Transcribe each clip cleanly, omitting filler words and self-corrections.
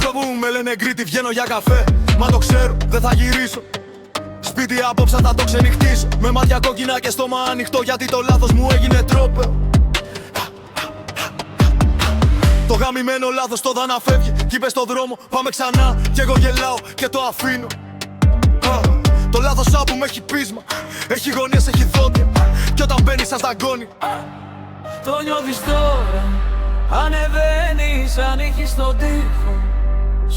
Χλαβού με λένε Κρήτη, βγαίνω για καφέ. Μα το ξέρω, δεν θα γυρίσω. Σπίτι απόψε θα το ξενυχτήσω. Με μάτια κόκκινα και στόμα ανοιχτό, γιατί το λάθος μου έγινε τρόπαιο. Το γαμημένο λάθος το δα να φεύγει. Κι είπε στο δρόμο πάμε ξανά. Κι εγώ γελάω και το αφήνω. Το λάθος που με έχει πείσμα. Έχει γωνίες, έχει δόντια. Κι όταν μπαίνει σας δαγκώνει. Το νιώθεις τώρα. Ανεβαίνεις, ανοίγεις τον τοίχο.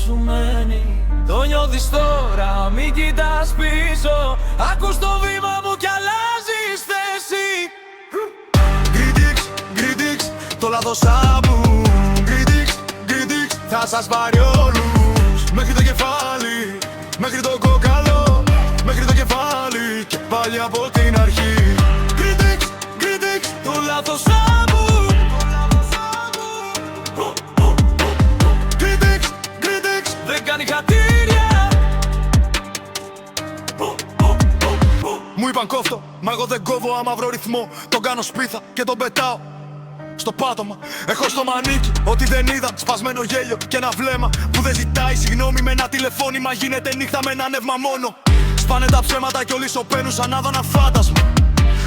Σου μένει. Το νιώθεις τώρα, μην κοιτάς πίσω. Ακούς το βήμα μου κι αλλάζεις θέση. Κριτικς, το λάθος που. Κριτικς, θα σας πάρει όλους. Μέχρι το κεφάλι, μέχρι το κόκαλο. Μέχρι το κεφάλι και πάλι από την αρχή. Κριτικς, το λάθος που. Δεν κάνει χατήρια. Μου είπαν κόφτω, μα εγώ δεν κόβω άμα βρω ρυθμό. Τον κάνω σπίθα και τον πετάω στο πάτωμα. Έχω στο μανίκι ότι δεν είδα. Σπασμένο γέλιο και ένα βλέμμα που δεν ζητάει συγγνώμη. Με ένα τηλεφώνημα γίνεται νύχτα με ένα νεύμα μόνο. Σπάνε τα ψέματα κι όλοι σωπαίνουν σαν να δω ένα φάντασμα.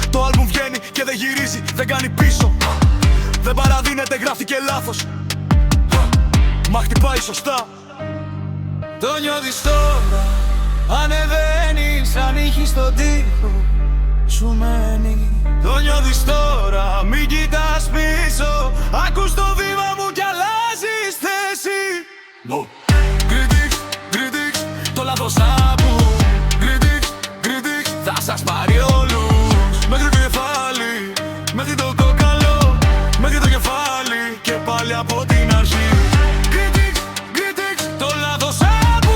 Το άλμπουμ βγαίνει και δεν γυρίζει, δεν κάνει πίσω. Δεν παραδίνεται, γράφει και λάθος. Μα χτυπάει σωστά. Το νιώθεις τώρα. Ανεβαίνεις, ανοίγεις τον τοίχο. Σου μένει. Το νιώθεις τώρα, μην κοιτάς πίσω. Ακούς το βήμα μου κι αλλάζεις θέση. Κριτικς, το λάθος που. Κριτικς, θα σας πάρει όλους. μέχρι το κεφάλι, μέχρι το κόκαλο. Μέχρι το κεφάλι και πάλι από την αρχή. Το λάθος που.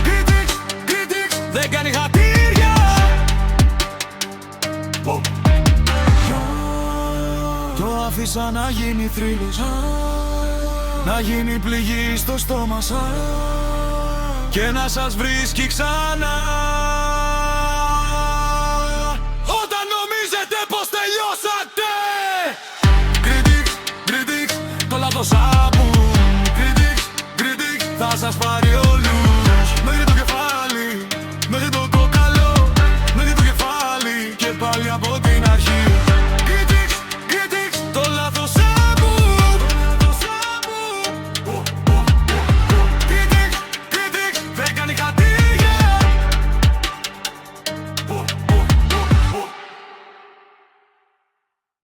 Κριτικς, Δεν κάνει χατήρια. το άφησα να γίνει θρύλος. Να γίνει πληγή στο στόμα σας. Και να σας βρίσκει ξανά. Όταν νομίζετε πως τελειώσατε. Κριτικς, Το λάθος